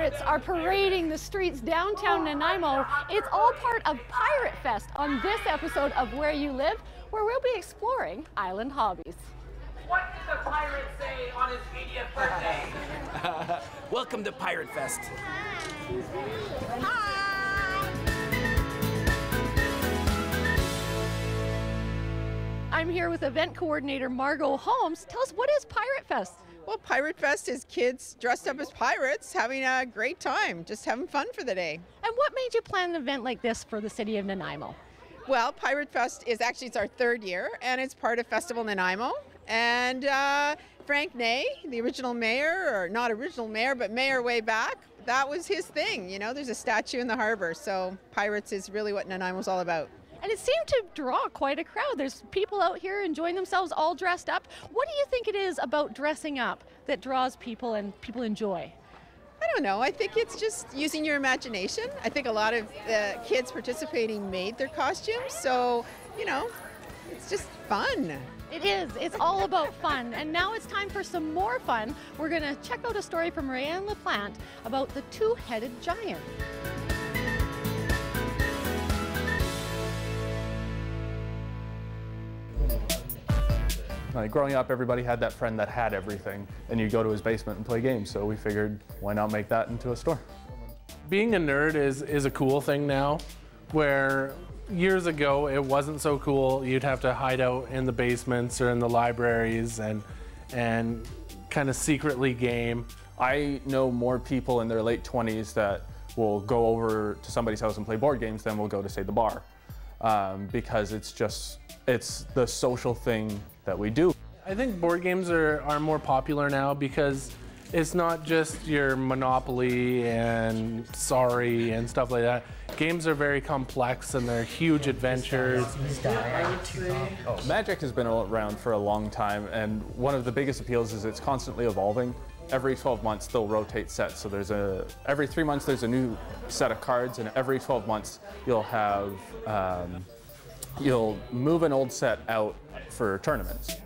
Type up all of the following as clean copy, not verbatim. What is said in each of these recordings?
pirates are parading the streets downtown Nanaimo. It's all part of Pirate Fest on this episode of Where You Live, where we'll be exploring Island Hobbies. What did the pirate say on his 80th birthday? Welcome to Pirate Fest. Hi! I'm here with event coordinator Margot Holmes. Tell us, what is Pirate Fest? Well, Pirate Fest is kids dressed up as pirates having a great time, just having fun for the day. And what made you plan an event like this for the city of Nanaimo? Well, Pirate Fest is actually, it's our third year, and it's part of Festival Nanaimo. And Frank Ney, the original mayor, or not original mayor, but mayor way back, that was his thing. You know, there's a statue in the harbor, so pirates is really what Nanaimo's all about. And it seemed to draw quite a crowd. There's people out here enjoying themselves all dressed up. What do you think it is about dressing up that draws people and people enjoy? I don't know. I think it's just using your imagination. I think a lot of kids participating made their costumes, so, you know, it's just fun. It is. It's all about fun. And now it's time for some more fun. We're going to check out a story from Rayanne LaPlante about the two-headed giant. Like growing up, everybody had that friend that had everything, and you go to his basement and play games, so we figured, why not make that into a store? Being a nerd is a cool thing now, where years ago it wasn't so cool. You'd have to hide out in the basements or in the libraries and kind of secretly game. I know more people in their late 20s that will go over to somebody's house and play board games than will go to, say, the bar, because it's the social thing that we do. I think board games are more popular now because it's not just your Monopoly and Sorry and stuff like that. Games are very complex and they're huge adventures. Magic has been around for a long time, and one of the biggest appeals is it's constantly evolving. Every 12 months they'll rotate sets, so every 3 months there's a new set of cards, and every 12 months you'll have you'll move an old set out for tournaments.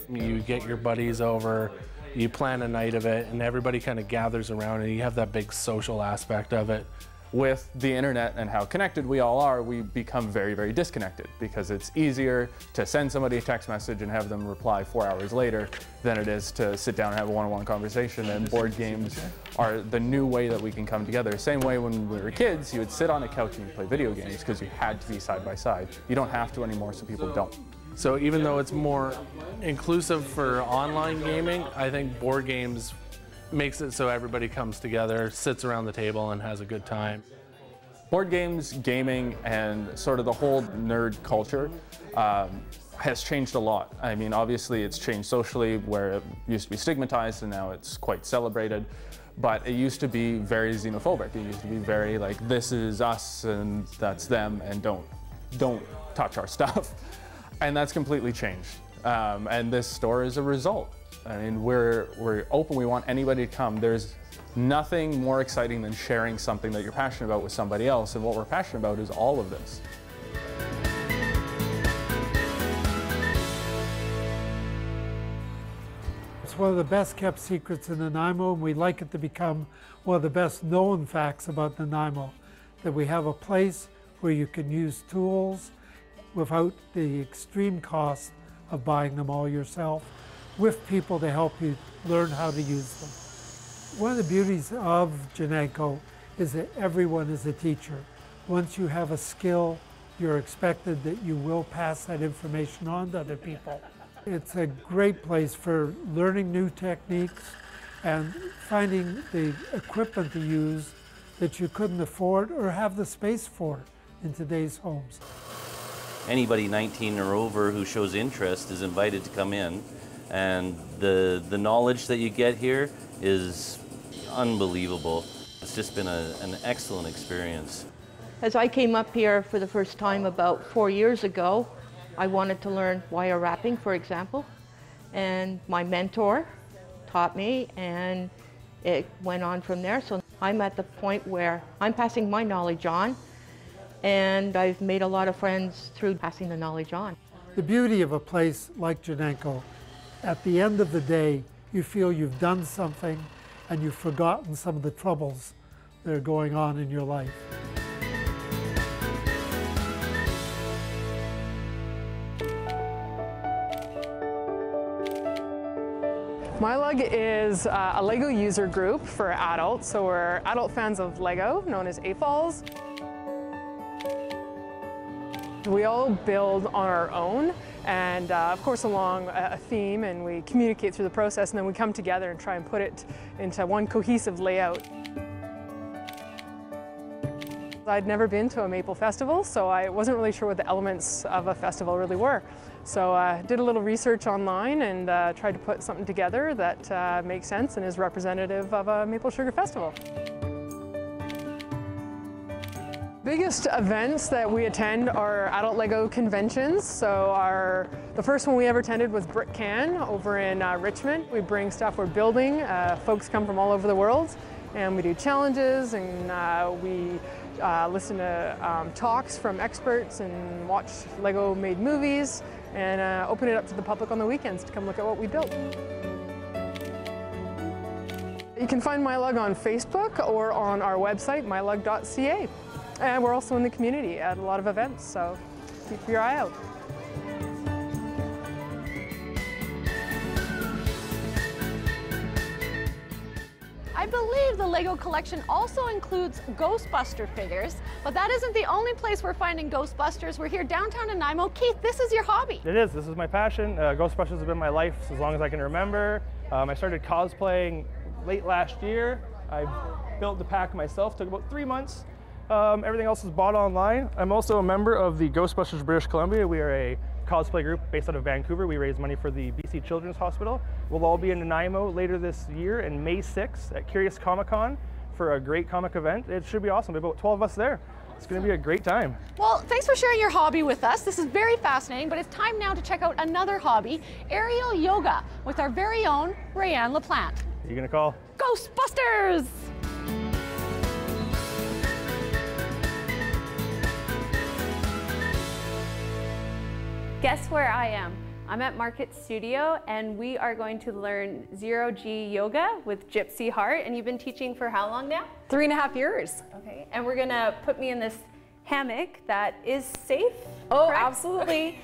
You get your buddies over, you plan a night of it, and everybody kind of gathers around, and you have that big social aspect of it. With the internet and how connected we all are, we become very, very disconnected, because it's easier to send somebody a text message and have them reply 4 hours later than it is to sit down and have a one-on-one conversation. And board games are the new way that we can come together. Same way when we were kids, you would sit on a couch and you'd play video games because you had to be side by side. You don't have to anymore, so people don't. So even though it's more inclusive for online gaming, I think board games makes it so everybody comes together, sits around the table, and has a good time. Board games, gaming, and sort of the whole nerd culture has changed a lot. I mean, obviously it's changed socially, where it used to be stigmatized and now it's quite celebrated. But it used to be very xenophobic. It used to be very like, this is us and that's them, and don't touch our stuff. And that's completely changed. And this store is a result. I mean, we're open, we want anybody to come. There's nothing more exciting than sharing something that you're passionate about with somebody else, and what we're passionate about is all of this. It's one of the best kept secrets in Nanaimo, and we'd like it to become one of the best known facts about Nanaimo, that we have a place where you can use tools without the extreme cost of buying them all yourself, with people to help you learn how to use them. One of the beauties of Jonanco is that everyone is a teacher. Once you have a skill, you're expected that you will pass that information on to other people. It's a great place for learning new techniques and finding the equipment to use that you couldn't afford or have the space for in today's homes. Anybody 19 or over who shows interest is invited to come in, and the knowledge that you get here is unbelievable. It's just been an excellent experience. As I came up here for the first time about 4 years ago, I wanted to learn wire wrapping, for example, and my mentor taught me, and it went on from there. So I'm at the point where I'm passing my knowledge on, and I've made a lot of friends through passing the knowledge on. The beauty of a place like Jonanco, at the end of the day, you feel you've done something and you've forgotten some of the troubles that are going on in your life. MILUG is a LEGO user group for adults, so we're adult fans of LEGO, known as AFOLs. We all build on our own, and of course along a theme, and we communicate through the process, and then we come together and try and put it into one cohesive layout. I'd never been to a maple festival, so I wasn't really sure what the elements of a festival really were. So I did a little research online and tried to put something together that makes sense and is representative of a maple sugar festival. Biggest events that we attend are adult LEGO conventions. So the first one we ever attended was Brick Can over in Richmond. We bring stuff we're building. Folks come from all over the world, and we do challenges, and we listen to talks from experts and watch LEGO made movies, and open it up to the public on the weekends to come look at what we built. You can find MILUG on Facebook or on our website, milug.ca. And we're also in the community at a lot of events, so keep your eye out. I believe the LEGO collection also includes Ghostbuster figures, but that isn't the only place we're finding Ghostbusters. We're here downtown Nanaimo. Keith, this is your hobby. It is. This is my passion. Ghostbusters has been my life as long as I can remember. I started cosplaying late last year. I built the pack myself. Took about 3 months. Everything else is bought online. I'm also a member of the Ghostbusters British Columbia. We are a cosplay group based out of Vancouver. We raise money for the BC Children's Hospital. We'll all be in Nanaimo later this year in May 6th at Curious Comic Con for a great comic event. It should be awesome. There's about 12 of us there. It's going to be a great time. Well, thanks for sharing your hobby with us. This is very fascinating, but it's time now to check out another hobby, aerial yoga, with our very own Rayanne LaPlante. Are you going to call? Ghostbusters! Guess where I am? I'm at Market Studio, and we are going to learn zero-G yoga with Gypsy Heart. And you've been teaching for how long now? 3.5 years. Okay, and we're gonna put me in this hammock that is safe. Oh, correct? absolutely.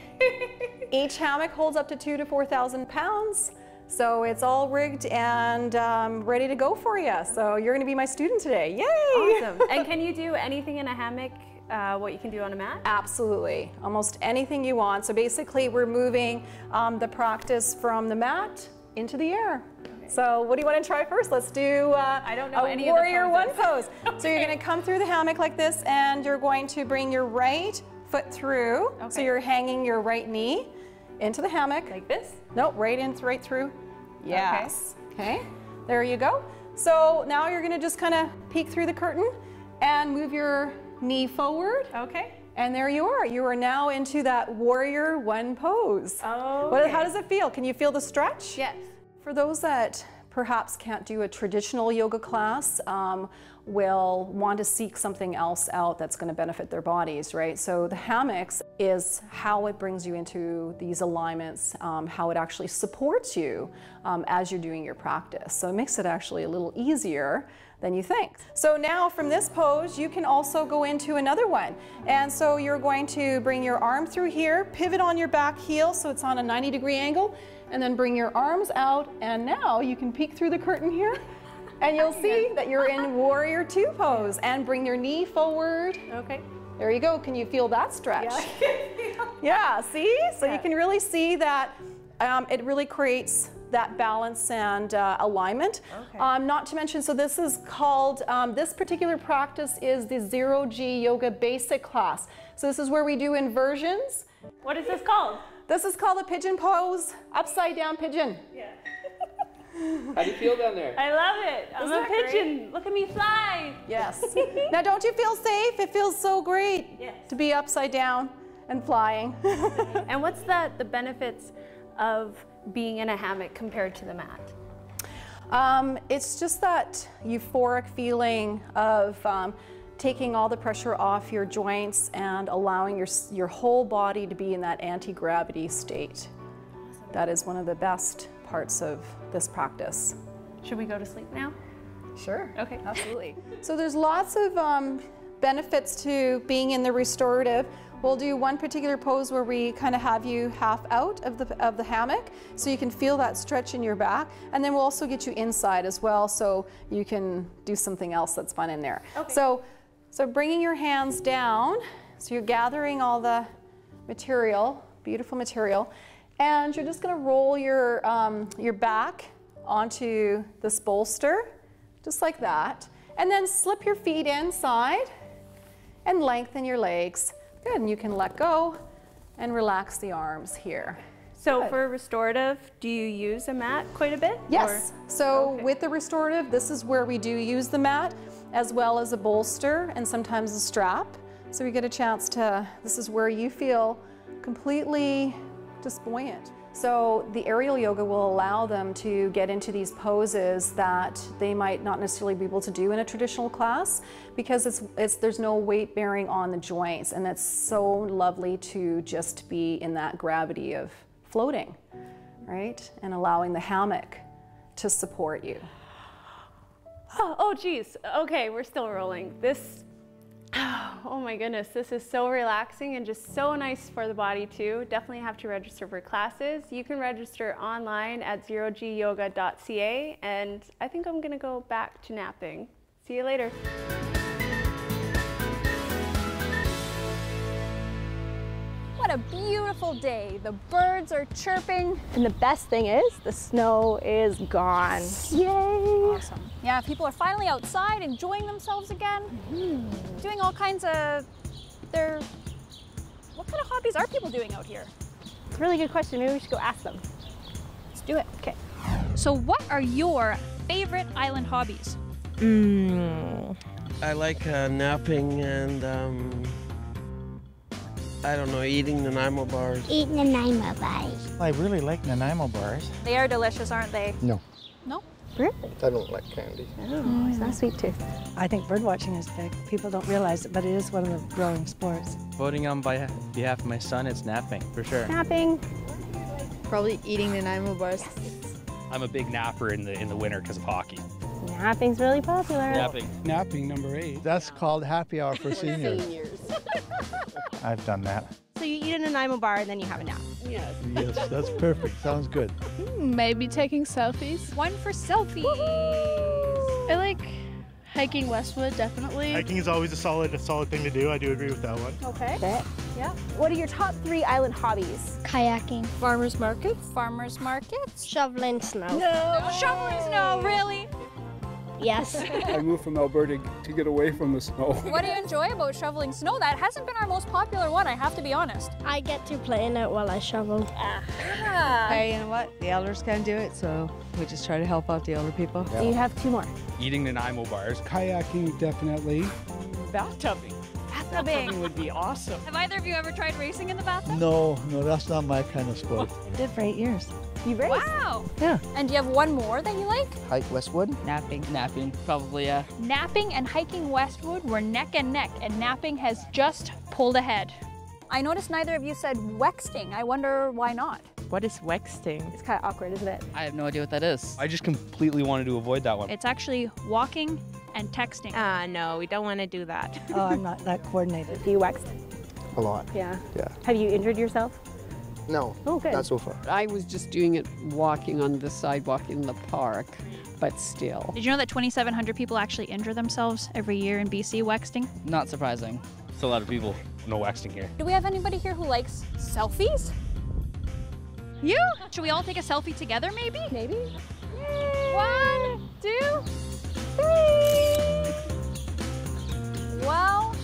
Each hammock holds up to 2,000 to 4,000 pounds. So it's all rigged and ready to go for you. So you're gonna be my student today, yay! Awesome, and can you do anything in a hammock what you can do on a mat? Absolutely, almost anything you want. So basically we're moving the practice from the mat into the air. Okay. So what do you want to try first? Let's do I don't know any warrior of the one poses. pose. So you're going to come through the hammock like this, and you're going to bring your right foot through. Okay. So you're hanging your right knee into the hammock. Like this? Nope, right through. Yes. Okay. There you go. So now you're going to just kind of peek through the curtain and move your knee forward. Okay. And there you are. You are now into that warrior one pose. Oh. Okay. How does it feel? Can you feel the stretch? Yes. For those that perhaps can't do a traditional yoga class, will want to seek something else out that's going to benefit their bodies, right? So the hammocks is how it brings you into these alignments, how it actually supports you as you're doing your practice. So it makes it actually a little easier than you think. So now from this pose, you can also go into another one. And so you're going to bring your arm through here, pivot on your back heel so it's on a 90-degree angle, and then bring your arms out, and now you can peek through the curtain here, and you'll see that you're in warrior two pose, and bring your knee forward. Okay. There you go. Can you feel that stretch? Yeah. Yeah, see? So you can really see that it really creates that balance and alignment. Okay. Not to mention, so this is called, this particular practice is the zero-G yoga basic class. So this is where we do inversions. What is this called? This is called a pigeon pose, upside down pigeon. Yeah. How do you feel down there? I love it. I'm a pigeon. Great? Look at me fly. Yes. Now don't you feel safe? It feels so great to be upside down and flying. And what's the benefits of being in a hammock compared to the mat? It's just that euphoric feeling of taking all the pressure off your joints and allowing your whole body to be in that anti-gravity state. That is one of the best parts of this practice. Should we go to sleep now? Sure. Okay. Absolutely. So there's lots of benefits to being in the restorative. We'll do one particular pose where we kind of have you half out of the hammock so you can feel that stretch in your back, and then we'll also get you inside as well so you can do something else that's fun in there. Okay. So bringing your hands down, so you're gathering all the material, beautiful material, and you're just going to roll your back onto this bolster, just like that, and then slip your feet inside and lengthen your legs. Good, and you can let go and relax the arms here. So Good. for restorative, do you use a mat quite a bit? Yes, so with the restorative, this is where we do use the mat, as well as a bolster and sometimes a strap. So we get a chance to, this is where you feel completely just buoyant. So the aerial yoga will allow them to get into these poses that they might not necessarily be able to do in a traditional class, because there's no weight bearing on the joints, and it's so lovely to just be in that gravity of floating, right? And allowing the hammock to support you. Oh geez. Okay, we're still rolling. This, oh my goodness, this is so relaxing and just so nice for the body too. Definitely have to register for classes. You can register online at zerogyoga.ca, and I think I'm gonna go back to napping. See you later. What a beautiful day. The birds are chirping. And the best thing is the snow is gone. Yay! Awesome. Yeah, people are finally outside enjoying themselves again. Doing all kinds of what kind of hobbies are people doing out here? Really good question. Maybe we should go ask them. Let's do it. Okay. So what are your favorite island hobbies? I like napping and I don't know, eating Nanaimo bars. Eat Nanaimo bars. I really like Nanaimo bars. They are delicious, aren't they? No. No? Really? I don't like candy. Oh, it's not sweet tooth. I think bird watching is big. People don't realize it, but it is one of the growing sports. Voting on behalf of my son, it's napping, for sure. Napping. Probably eating Nanaimo bars. I'm a big napper in the winter because of hockey. Napping's really popular. Napping. Napping, number 8. That's called happy hour for seniors. I've done that. So you eat a Nanaimo bar and then you have a nap? Yes. Yes, that's perfect. Sounds good. Maybe taking selfies. One for selfies. I like hiking Westwood, definitely. Hiking is always a solid thing to do. I do agree with that one. Okay. Yeah. What are your top 3 island hobbies? Kayaking. Farmers markets. Farmers markets. Shoveling snow. No. Shoveling snow, really? Yes. I moved from Alberta to get away from the snow. What do you enjoy about shoveling snow? That hasn't been our most popular one, I have to be honest. I get to play in it while I shovel. Hey, you know what? The elders can't do it, so we just try to help out the older people. Yeah. So you have 2 more. Eating Nanaimo bars. Kayaking, definitely. Bathtubing. Bathtubing would be awesome. Have either of you ever tried racing in the bathtub? No, that's not my kind of sport. I did for 8 years. You raced? Wow. Yeah. And do you have one more that you like? Hike Westwood? Napping. Napping, probably, yeah. Napping and hiking Westwood were neck and neck, and napping has just pulled ahead. I noticed neither of you said wexting. I wonder why not? What is wexting? It's kind of awkward, isn't it? I have no idea what that is. I just completely wanted to avoid that one. It's actually walking and texting. No, we don't want to do that. Oh, I'm not that coordinated. Do you wext? A lot. Yeah. Yeah. Have you injured yourself? No, oh, good. Not so far. I was just doing it walking on the sidewalk in the park, but still. Did you know that 2,700 people actually injure themselves every year in BC wexting? Not surprising. It's a lot of people. No waxing here. Do we have anybody here who likes selfies? You? Should we all take a selfie together, maybe? Maybe. Yay. 1, 2, 3. Well,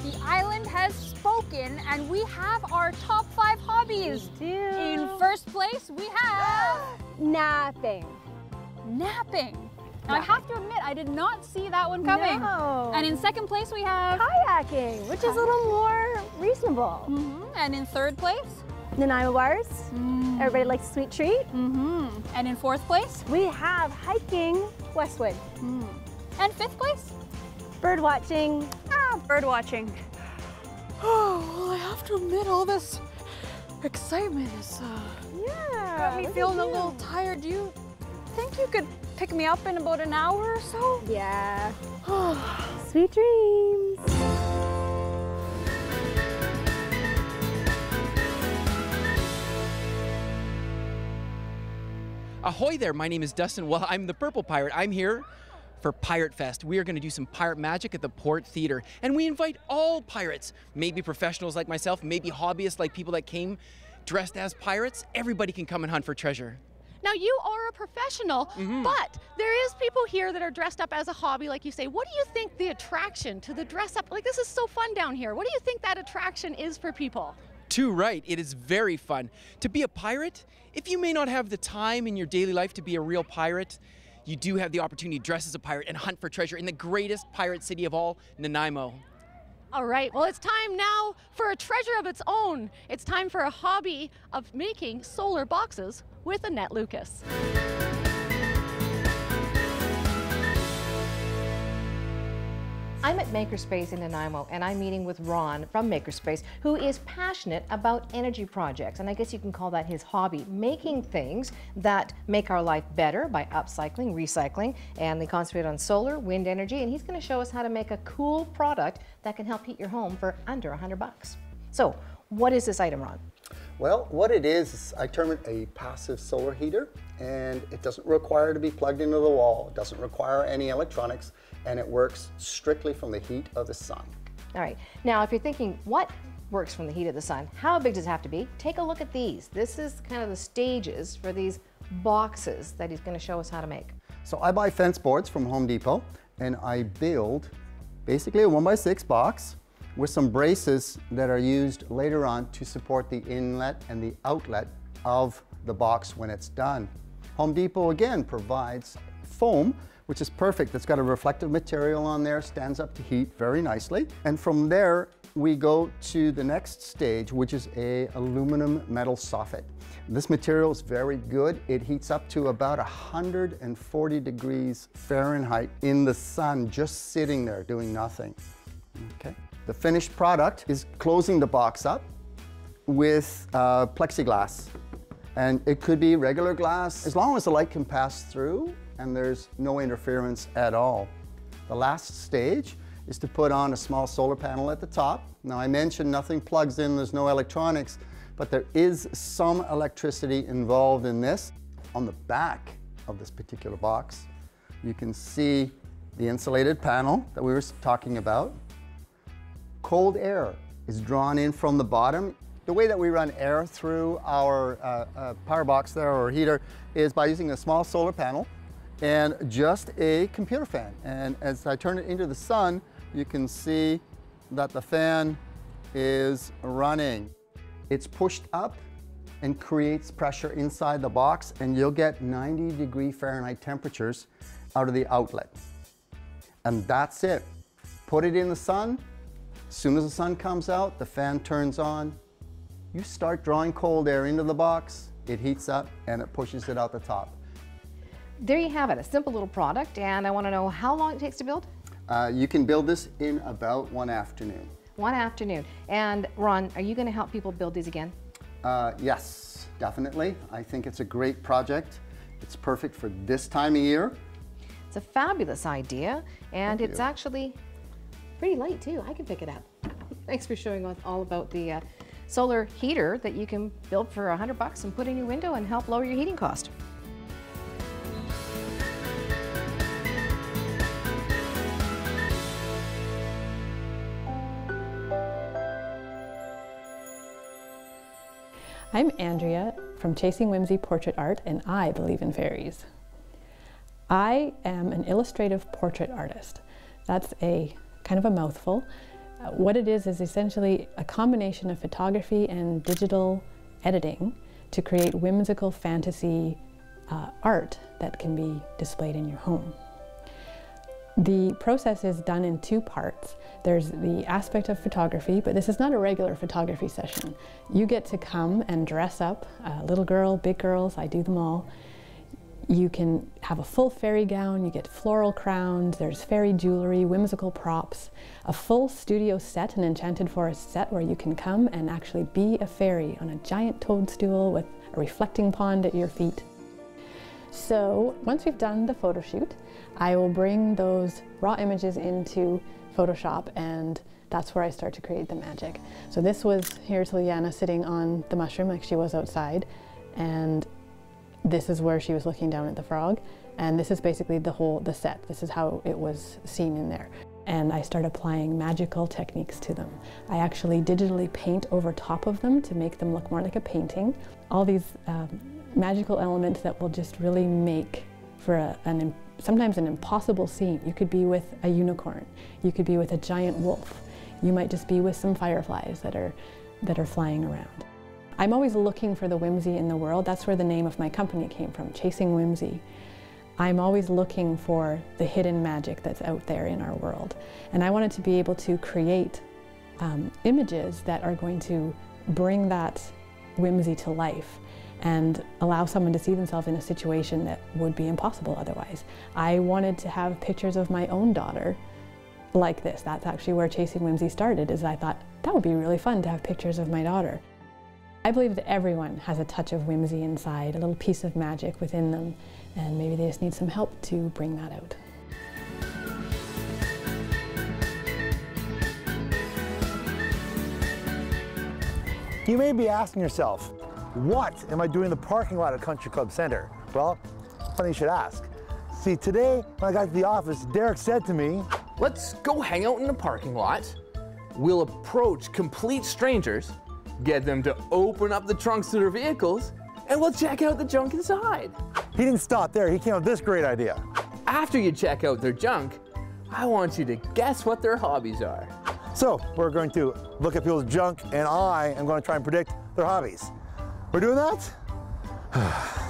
the island has spoken, and we have our top 5 hobbies. We do. In first place, we have Napping. Napping. Now, I have to admit, I did not see that one coming. No. And in second place, we have Kayaking, which is a little more reasonable. And in third place, Nanaimo bars. Everybody likes a sweet treat. And in fourth place, we have hiking Westwood. And fifth place, bird watching. Bird watching. Oh, well, I have to admit, all this excitement is got me feeling a little tired. Do you think you could pick me up in about an hour or so? Yeah. Sweet dreams. Ahoy there, my name is Dustin. Well, I'm the Purple Pirate. I'm here for Pirate Fest. We are going to do some pirate magic at the Port Theater, and we invite all pirates, maybe professionals like myself, maybe hobbyists like people that came dressed as pirates. Everybody can come and hunt for treasure. Now you are a professional, but there is people here that are dressed up as a hobby, like you say. What do you think the attraction to the dress up, like this is so fun down here. What do you think that attraction is for people? Too right, it is very fun. To be a pirate, if you may not have the time in your daily life to be a real pirate, you do have the opportunity to dress as a pirate and hunt for treasure in the greatest pirate city of all, Nanaimo. All right, well, it's time now for a treasure of its own. It's time for a hobby of making solar boxes with Annette Lucas. I'm at Makerspace in Nanaimo, and I'm meeting with Ron from Makerspace, who is passionate about energy projects, and I guess you can call that his hobby, making things that make our life better by upcycling, recycling, and they concentrate on solar, wind energy, and he's going to show us how to make a cool product that can help heat your home for under $100. So, what is this item, Ron? Well, what it is I term it a passive solar heater, and it doesn't require to be plugged into the wall. It doesn't require any electronics, and it works strictly from the heat of the sun. All right, now if you're thinking, what works from the heat of the sun? How big does it have to be? Take a look at these. This is kind of the stages for these boxes that he's going to show us how to make. So I buy fence boards from Home Depot, and I build basically a 1x6 box with some braces that are used later on to support the inlet and the outlet of the box when it's done. Home Depot again provides foam, which is perfect. It's got a reflective material on there, stands up to heat very nicely. And from there, we go to the next stage, which is a aluminum metal soffit. This material is very good. It heats up to about 140 degrees Fahrenheit in the sun, just sitting there doing nothing. Okay. The finished product is closing the box up with plexiglass. And it could be regular glass, as long as the light can pass through and there's no interference at all. The last stage is to put on a small solar panel at the top. Now I mentioned nothing plugs in, there's no electronics, but there is some electricity involved in this. On the back of this particular box, you can see the insulated panel that we were talking about. Cold air is drawn in from the bottom. The way that we run air through our power box there, or heater, is by using a small solar panel and just a computer fan. And as I turn it into the sun, you can see that the fan is running. It's pushed up and creates pressure inside the box, and you'll get 90-degree Fahrenheit temperatures out of the outlet. And that's it. Put it in the sun. As soon as the sun comes out, the fan turns on. You start drawing cold air into the box, it heats up, and it pushes it out the top. There you have it, a simple little product, and I want to know how long it takes to build? You can build this in about one afternoon. One afternoon. And Ron, are you going to help people build these again? Yes, definitely. I think it's a great project. It's perfect for this time of year. It's a fabulous idea, and Thank it's you. actually pretty light too. I can pick it up. Thanks for showing us all about the solar heater that you can build for $100 and put in your window and help lower your heating cost. I'm Andrea from Chasing Whimsy Portrait Art, and I believe in fairies. I am an illustrative portrait artist. That's a kind of a mouthful. What it is essentially a combination of photography and digital editing to create whimsical fantasy art that can be displayed in your home. The process is done in two parts. There's the aspect of photography, but this is not a regular photography session. You get to come and dress up, little girl, big girls, I do them all. You can have a full fairy gown, you get floral crowns, there's fairy jewelry, whimsical props, a full studio set, an enchanted forest set where you can come and actually be a fairy on a giant toadstool with a reflecting pond at your feet. So once we've done the photo shoot, I will bring those raw images into Photoshop, and that's where I start to create the magic. So this was, here's Liliana sitting on the mushroom like she was outside, and this is where she was looking down at the frog, and this is basically the set. This is how it was seen in there. And I start applying magical techniques to them. I actually digitally paint over top of them to make them look more like a painting. All these magical elements that will just really make for sometimes an impossible scene. You could be with a unicorn. You could be with a giant wolf. You might just be with some fireflies that are flying around. I'm always looking for the whimsy in the world. That's where the name of my company came from, Chasing Whimsy. I'm always looking for the hidden magic that's out there in our world. And I wanted to be able to create images that are going to bring that whimsy to life and allow someone to see themselves in a situation that would be impossible otherwise. I wanted to have pictures of my own daughter like this. That's actually where Chasing Whimsy started, is I thought that would be really fun to have pictures of my daughter. I believe that everyone has a touch of whimsy inside, a little piece of magic within them, and maybe they just need some help to bring that out. You may be asking yourself, what am I doing in the parking lot at Country Club Center? Well, funny you should ask. See, today when I got to the office, Derek said to me, let's go hang out in the parking lot. We'll approach complete strangers, get them to open up the trunks to their vehicles, and we'll check out the junk inside. He didn't stop there, he came up with this great idea. After you check out their junk, I want you to guess what their hobbies are. So, we're going to look at people's junk, and I am going to try and predict their hobbies. We're doing that?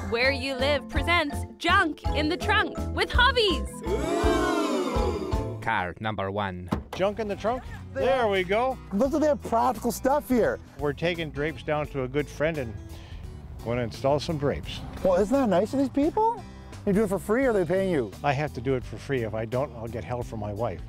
Where You Live presents Junk in the Trunk with Hobbies. Ooh. Card number 1. Junk in the trunk? There we go. Look at that practical stuff here. We're taking drapes down to a good friend and want to install some drapes. Well, isn't that nice of these people? You do it for free or are they paying you? I have to do it for free. If I don't, I'll get hell from my wife.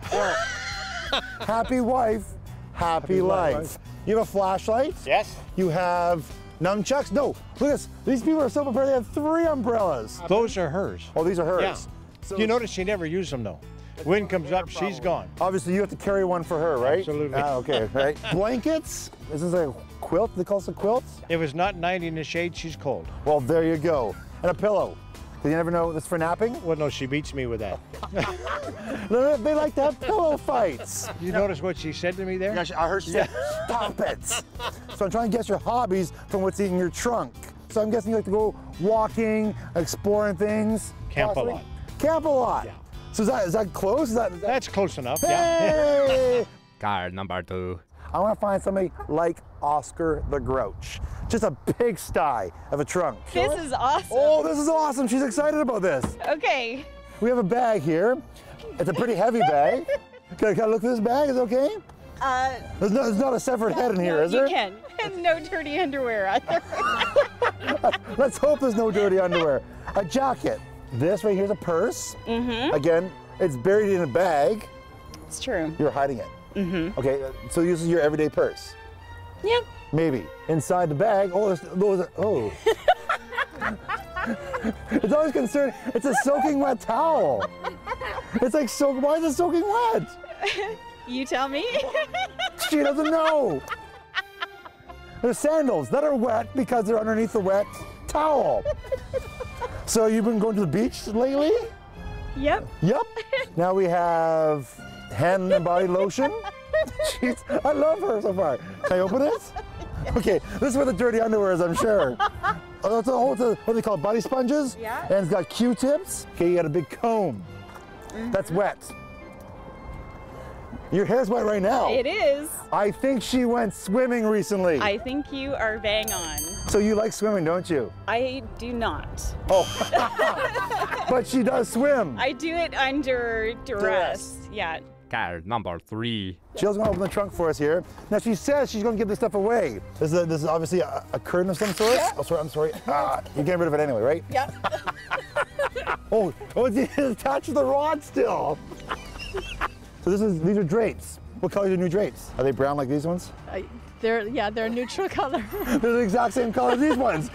Happy wife, happy life. You have a flashlight? Yes. You have nunchucks? No, look at this. These people are so prepared. They have 3 umbrellas. Those are hers. Oh, these are hers. Yeah. So you notice she never used them though. Wind comes up, she's gone. Obviously, you have to carry one for her, right? Absolutely. Ah, okay, right. Blankets? Is this a quilt? They call this a quilt? If it's not 90 in the shade, she's cold. Well, there you go. And a pillow. Did you never know this for napping? Well, no, she beats me with that. They like to have pillow fights. You notice what she said to me there? Yeah, I heard she said, stop it. So I'm trying to guess your hobbies from what's in your trunk. So I'm guessing you like to go walking, exploring things. Camp a lot. Camp a lot. Yeah. So is that close? That's close enough, hey! Yeah. Card number 2. I want to find somebody like Oscar the Grouch. Just a pigsty of a trunk. This is awesome. Oh, this is awesome. She's excited about this. Okay. We have a bag here. It's a pretty heavy bag. Can I look at this bag? Is it okay? There's not a severed head in here, is there? You can. And no dirty underwear either. Let's hope there's no dirty underwear. A jacket. This right here is a purse. Mm-hmm. Again, it's buried in a bag. It's true. You're hiding it. Mm-hmm. Okay, so this is your everyday purse. Yeah. Maybe. Inside the bag, oh. It's always concerned, it's a soaking wet towel. It's like, why is it soaking wet? You tell me. She doesn't know. There's sandals that are wet because they're underneath the wet towel. So you've been going to the beach lately? Yep. Yep. Now we have hand and body lotion. Jeez, I love her so far. Can I open it? Okay, this is where the dirty underwear is, I'm sure. What do they call it, body sponges? Yeah. And it's got Q-tips. Okay, you got a big comb. Mm-hmm. That's wet. Your hair's wet right now. It is. I think she went swimming recently. I think you are bang on. So you like swimming, don't you? I do not. Oh, but she does swim. I do it under duress. Yeah. Card number 3. Jill's gonna open the trunk for us here. Now she says she's gonna give this stuff away. This is obviously a curtain of some sort. Yeah. Oh, sorry, I'm sorry. You're getting rid of it anyway, right? Yeah. Oh, it's attached to the rod still. So these are drapes. What color are your new drapes? Are they brown like these ones? They're a neutral color. They're the exact same color as these ones.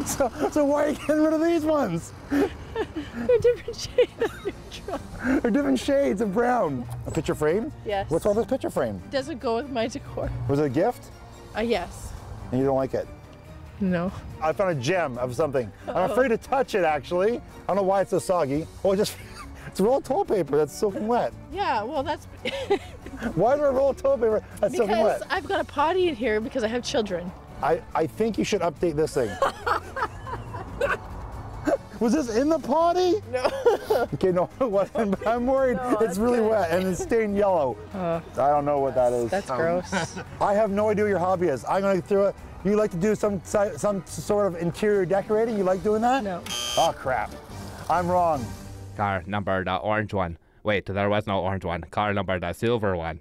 So why are you getting rid of these ones? They're different shades of neutral. They're different shades of brown. A picture frame? Yes. What's all this picture frame? Does it go with my decor? Was it a gift? Yes. And you don't like it? No. I found a gem of something. I'm afraid to touch it, actually. I don't know why it's so soggy. Oh, it's rolled toilet paper that's soaking wet. Yeah, well, that's... Why is there a roll of toilet paper that's soaking wet? Because I've got a potty in here because I have children. I think you should update this thing. Was this in the potty? No. Okay, no, it wasn't, but I'm worried it's really wet and it's stained yellow. I don't know what that is. That's gross. I have no idea what your hobby is. I'm going to throw it. You like to do some sort of interior decorating? You like doing that? No. Oh, crap. I'm wrong. Car number the orange one. Wait, there was no orange one. Car number the silver one.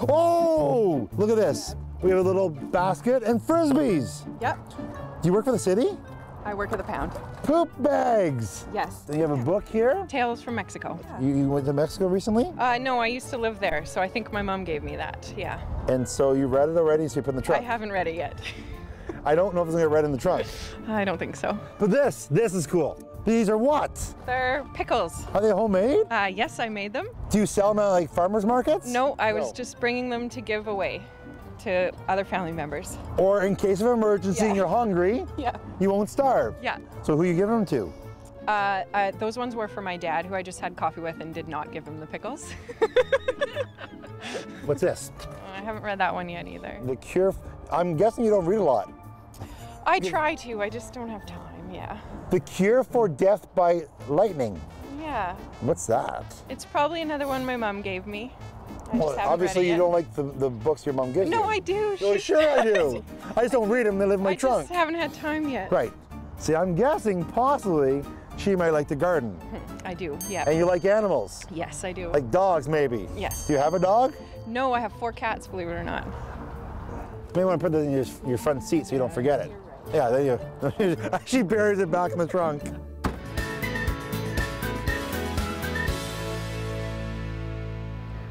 Oh, look at this. We have a little basket and frisbees. Yep. Do you work for the city? I work at the pound. Poop bags. Yes. Do you have a book here? Tales from Mexico. You went to Mexico recently? No, I used to live there, so I think my mom gave me that, yeah. And so you read it already, so you put it in the trunk? I haven't read it yet. I don't know if it's gonna get read in the trunk. I don't think so. But this is cool. These are what? They're pickles. Are they homemade? Yes, I made them. Do you sell them at like farmers markets? No, I was just bringing them to give away to other family members. Or in case of emergency and you're hungry, you won't starve. Yeah. So who are you giving them to? Those ones were for my dad, who I just had coffee with and did not give him the pickles. What's this? I haven't read that one yet either. The Cure, I'm guessing you don't read a lot. I try to, I just don't have time, yeah. The Cure for Death by Lightning. Yeah. What's that? It's probably another one my mom gave me. I Well, just haven't obviously read it you yet. don't like the books your mom gives you. No, I do. Oh, sure I do. I just don't read them, they live in my I trunk. just haven't had time yet. Right. See, I'm guessing possibly she might like to garden. I do, yeah. And you like animals? Yes, I do. Like dogs, maybe? Yes. Do you have a dog? No, I have 4 cats, believe it or not. You may want to put it in your front seat so you don't forget it. Yeah, there you go. She buries it back in the trunk.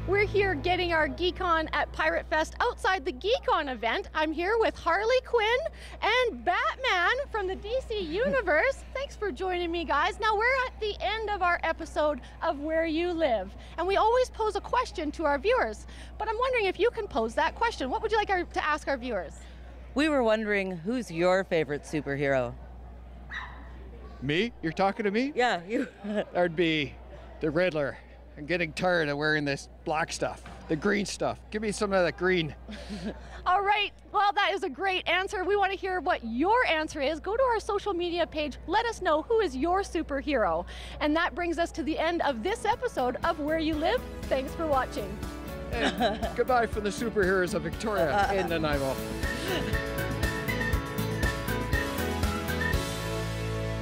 We're here getting our Geek Con at Pirate Fest outside the Geek Con event. I'm here with Harley Quinn and Batman from the DC Universe. Thanks for joining me, guys. Now we're at the end of our episode of Where You Live, and we always pose a question to our viewers. But I'm wondering if you can pose that question. What would you like to ask our viewers? We were wondering, who's your favorite superhero? Me? You're talking to me? Yeah, you. That'd be the Riddler. I'm getting tired of wearing this black stuff, the green stuff. Give me some of that green. All right, well, that is a great answer. We want to hear what your answer is. Go to our social media page. Let us know who is your superhero. And that brings us to the end of this episode of Where You Live. Thanks for watching. And goodbye from the superheroes of Victoria in Nanaimo.